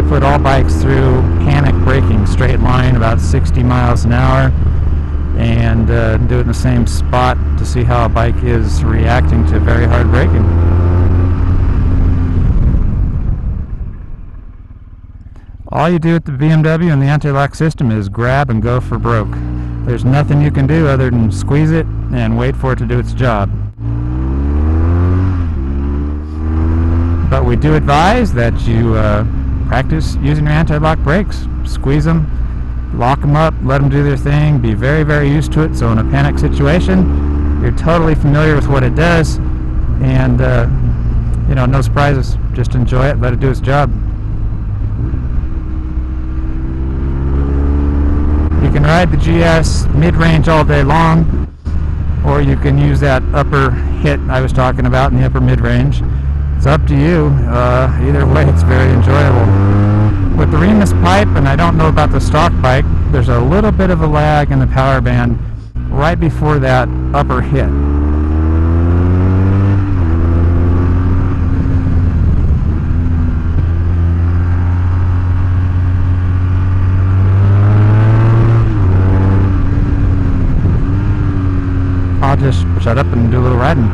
put all bikes through panic braking, straight line about 60 miles an hour, and do it in the same spot to see how a bike is reacting to very hard braking. All you do with the BMW and the anti-lock system is grab and go for broke. There's nothing you can do other than squeeze it and wait for it to do its job. But we do advise that you practice using your anti-lock brakes. Squeeze them, lock them up, let them do their thing, be very, very used to it, so in a panic situation you're totally familiar with what it does, and you know, no surprises. Just enjoy it, let it do its job. You can ride the GS mid-range all day long, or you can use that upper hit I was talking about in the upper mid-range. It's up to you. Either way, it's very enjoyable. With the Remus pipe, and I don't know about the stock bike, there's a little bit of a lag in the power band right before that upper hit. I'll just shut up and do a little riding.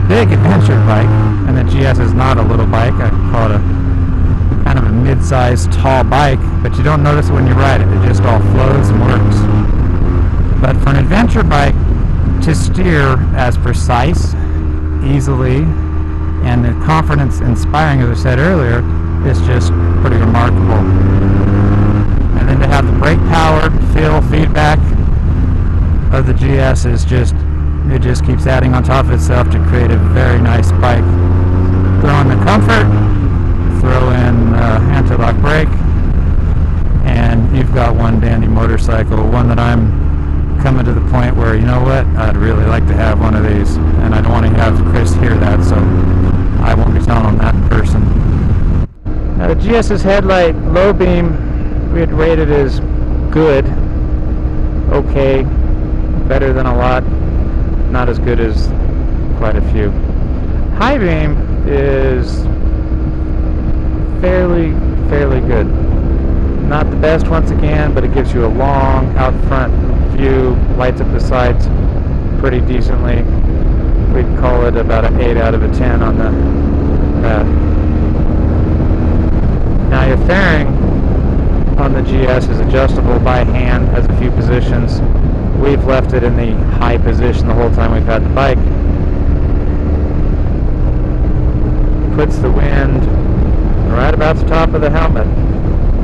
Big adventure bike, and the GS is not a little bike. I call it a kind of a mid-sized tall bike, but you don't notice it when you ride it. It just all flows and works. But for an adventure bike to steer as precise, easily, and the confidence inspiring, as I said earlier, is just pretty remarkable. And then to have the brake power, feel, feedback of the GS is just, it just keeps adding on top of itself to create a very nice bike. Throw in the comfort, throw in anti-lock brake, and you've got one dandy motorcycle, one that I'm coming to the point where, you know what, I'd really like to have one of these, and I don't want to have Chris hear that, so I won't be telling him that in person. Now the GS's headlight low beam we had rated as good, okay, better than a lot, not as good as quite a few. High beam is fairly good. Not the best once again, but it gives you a long out front view, lights up the sides pretty decently. We'd call it about an 8 out of a 10 on the Now your fairing on the GS is adjustable by hand, has a few positions. We've left it in the high position the whole time we've had the bike. Puts the wind right about the top of the helmet.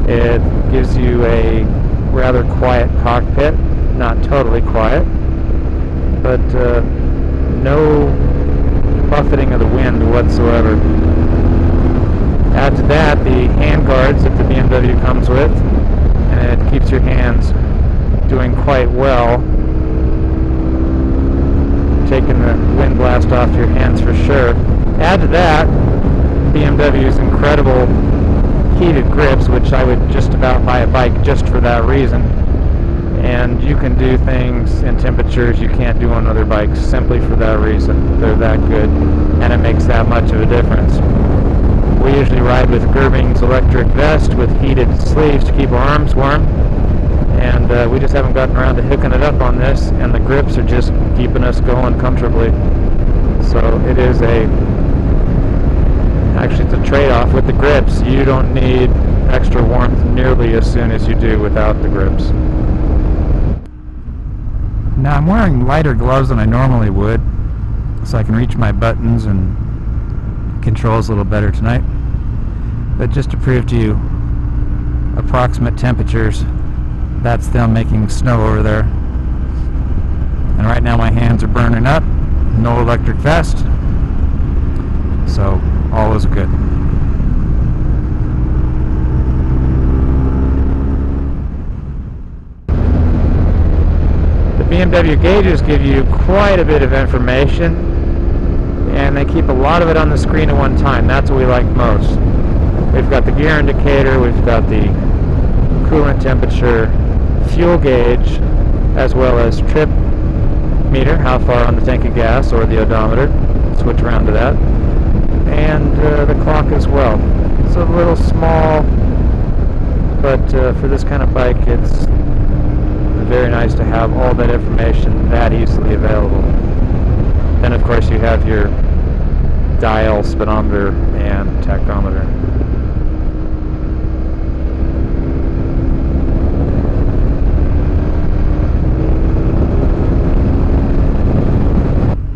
It gives you a rather quiet cockpit, not totally quiet, but no buffeting of the wind whatsoever. Add to that the hand guards that the BMW comes with, and it keeps your hands doing quite well, taking the wind blast off your hands for sure. Add to that BMW's incredible heated grips, which I would just about buy a bike just for that reason, and you can do things in temperatures you can't do on other bikes simply for that reason. They're that good, and it makes that much of a difference. We usually ride with Gerbing's electric vest with heated sleeves to keep our arms warm, and we just haven't gotten around to hooking it up on this, and the grips are just keeping us going comfortably. So it is actually it's a trade-off. With the grips, you don't need extra warmth nearly as soon as you do without the grips. Now I'm wearing lighter gloves than I normally would, so I can reach my buttons and controls a little better tonight. But just to prove to you approximate temperatures, that's them making snow over there. And right now my hands are burning up. No electric vest. So all is good. The BMW gauges give you quite a bit of information, and they keep a lot of it on the screen at one time. That's what we like most. We've got the gear indicator, we've got the coolant temperature, fuel gauge, as well as trip meter, how far on the tank of gas, or the odometer. Switch around to that. And the clock as well. It's a little small, but for this kind of bike, it's very nice to have all that information that easily available. Then of course you have your dial, speedometer, and tachometer.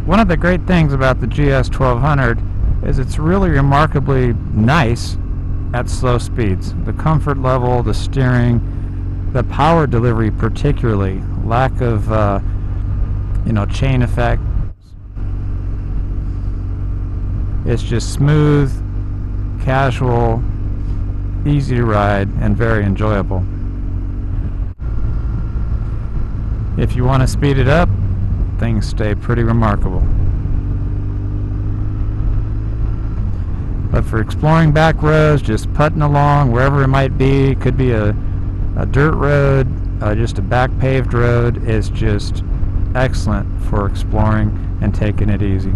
One of the great things about the GS 1200 is it's really remarkably nice at slow speeds. The comfort level, the steering, the power delivery particularly, lack of chain effect. It's just smooth, casual, easy to ride, and very enjoyable. If you want to speed it up, things stay pretty remarkable. But for exploring back roads, just putting along wherever it might be, could be a dirt road, just a back paved road, is just excellent for exploring and taking it easy.